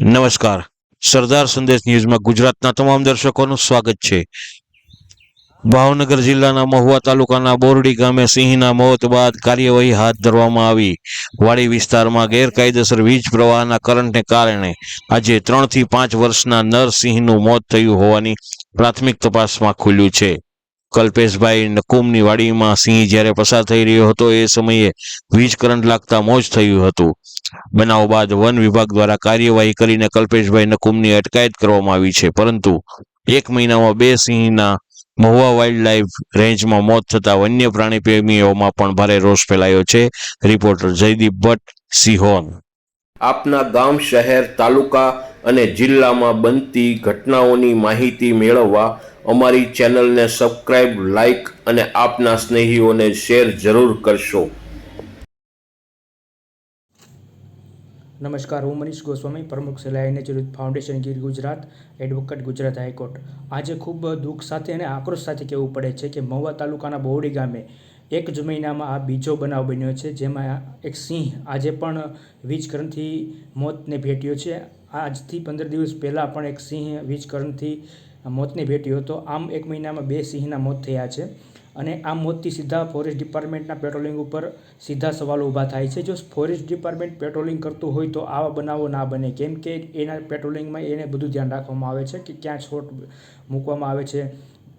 નમસ્કાર. સરદાર સંદેશ ન્યૂઝમાં ગુજરાતના તમામ દર્શકોનું સ્વાગત છે. ભાવનગર જિલ્લાના મહુવા તાલુકાના બોરડી ગામે સિંહના મોત બાદ કાર્યવાહી હાથ ધરવામાં આવી. વાડી વિસ્તારમાં ગેરકાયદેસર વીજ પ્રવાહના કરંટને કારણે આજે 3 થી 5 વર્ષના નર સિંહનું મોત થયું હોવાની પ્રાથમિક તપાસમાં ખુલ્યું છે. કલ્પેશભાઈ નકુમની વાડીમાં સિંહ જ્યારે પસાર થઈ રહ્યો હતો એ સમયે વીજ કરંટ લાગતા મોત થયું હતું. બનાવ બાદ વન વિભાગ દ્વારા કાર્યવાહી કરીને કલ્પેશભાઈ નકુમની અટકાયત કરવામાં આવી છે, પરંતુ 1 મહિનામાં 2 સિંહના મહુવા વાઇલ્ડ લાઇફ રેન્જમાં મોત થતા વન્ય પ્રાણી પ્રેમીઓમાં પણ ભારે રોષ ફેલાયો છે. રિપોર્ટર જયદીપ ભટ્ટ, સિહોર. આપના ગામ, શહેર, તાલુકા અને જિલ્લામાં બનતી ઘટનાઓની માહિતી મેળવવા અમારી ચેનલને સબસ્ક્રાઇબ, લાઇક અને આપના સ્નેહીઓને શેર જરૂર કરશો. નમસ્કાર, હું મનીષ ગોસ્વામી, પ્રમુખ સલાહ natural foundation Gir Gujarat, advocate Gujarat high court. આજે ખૂબ દુઃખ સાથે અને આક્રોશ સાથે કહેવું પડે છે કે મહુવા તાલુકાના બોરડી ગામે 1 જ મહિનામાં આ બીજો બનાવ બન્યો છે, જેમાં એક સિંહ આજે પણ વીજ કરંટથી મોતને ભેટ્યો છે. આજથી 15 દિવસ પહેલાં પણ એક સિંહ વીજ કરંટથી મોતને ભેટ્યો હતો. આમ 1 મહિનામાં 2 સિંહના મોત થયા છે અને આ મોતથી સીધા ફોરેસ્ટ ડિપાર્ટમેન્ટના પેટ્રોલિંગ ઉપર સીધા સવાલો ઊભા થાય છે. જો ફોરેસ્ટ ડિપાર્ટમેન્ટ પેટ્રોલિંગ કરતું હોય તો આવા બનાવો ના બને, કેમ કે એના પેટ્રોલિંગમાં એને બધું ધ્યાન રાખવામાં આવે છે કે ક્યાં છોડ મૂકવામાં આવે છે,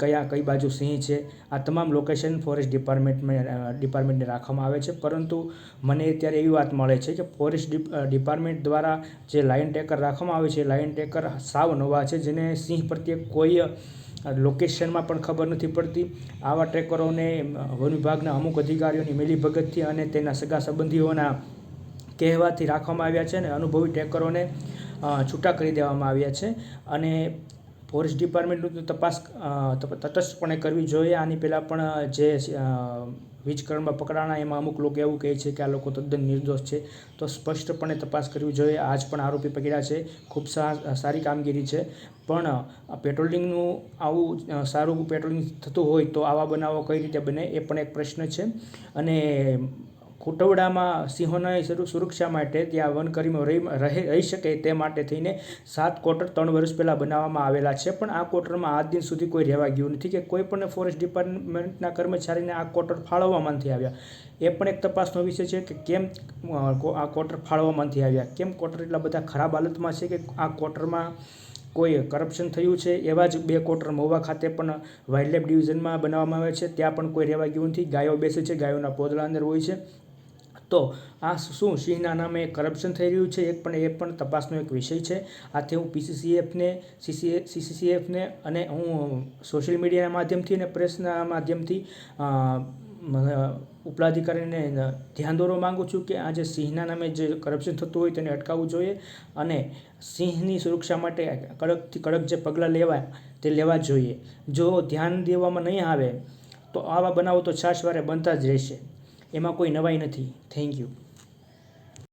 કઈ બાજુ સિંહ છે. આ તમામ લોકેશન ફોરેસ્ટ ડિપાર્ટમેન્ટને રાખવામાં આવે છે. પરંતુ મને અત્યારે એવી વાત મળે છે કે ફોરેસ્ટ ડિપાર્ટમેન્ટ દ્વારા જે લાયન ટેકર રાખવામાં આવે છે, લાયન ટેકર સાવ નવા છે, જેને સિંહ પ્રત્યે કોઈ લોકેશનમાં પણ ખબર નથી પડતી. આવા ટ્રેકરોને વન વિભાગના અમુક અધિકારીઓની મિલીભગતથી અને તેના સગા સંબંધીઓના કહેવાથી રાખવામાં આવ્યા છે અને અનુભવી ટ્રેકરોને છૂટા કરી દેવામાં આવ્યા છે. અને ફોરેસ્ટ ડિપાર્ટમેન્ટની તપાસ તટસ્થપણે કરવી જોઈએ. આની પહેલાં પણ જે વીજ કરંટમાં પકડાણા એમાં અમુક લોકો એવું કહે છે કે આ લોકો તદ્દન નિર્દોષ છે, તો સ્પષ્ટપણે તપાસ કરવી જોઈએ. આજ પણ આરોપી પકડ્યા છે, ખૂબ સારી કામગીરી છે. પણ પેટ્રોલિંગનું આવું સારું પેટ્રોલિંગ થતું હોય તો આવા બનાવો કઈ રીતે બને એ પણ એક પ્રશ્ન છે. અને ખોટવડામાં સિંહોની સુરક્ષા માટે ત્યાં વનકર્મીઓ રહી શકે તે માટે થઈને 7 ક્વાર્ટર 3 વર્ષ પહેલાં બનાવવામાં આવેલા છે. પણ આ ક્વાર્ટરમાં આજ દિન સુધી કોઈ રહેવા ગયું નથી કે કોઈ પણ ફોરેસ્ટ ડિપાર્ટમેન્ટના કર્મચારીને આ ક્વાર્ટર ફાળવવામાં નથી આવ્યા. એ પણ એક તપાસનો વિષય છે કે કેમ આ ક્વાર્ટર ફાળવવામાં નથી આવ્યા, કેમ ક્વાર્ટર એટલા બધા ખરાબ હાલતમાં છે કે આ ક્વાર્ટરમાં કોઈ કરપ્શન થયું છે. એવા જ 2 ક્વાર્ટર મહુવા ખાતે પણ વાઇલ્ડ લાઇફ ડિવિઝનમાં બનાવવામાં આવે છે, ત્યાં પણ કોઈ રહેવા ગયું નથી. ગાયો બેસે છે, ગાયોના પોદળા અંદર હોય છે. તો આ શું સિંહના નામે કરપ્શન થઈ રહ્યું છે, એ પણ તપાસનો એક વિષય છે. આથી હું સીસીસીએફને અને હું સોશિયલ મીડિયાના માધ્યમથી અને પ્રેસના માધ્યમથી ઉપલાધિકારીને ધ્યાન દોરવા માગું છું કે આ જે સિંહના નામે જે કરપ્શન થતું હોય તેને અટકાવવું જોઈએ અને સિંહની સુરક્ષા માટે કડકથી કડક જે પગલાં લેવાય તે લેવા જોઈએ. જો ધ્યાન દેવામાં નહીં આવે તો આવા બનાવો તો છાશવારે બનતા જ રહેશે. એમાં કોઈ નવાઈ નથી. Thank you.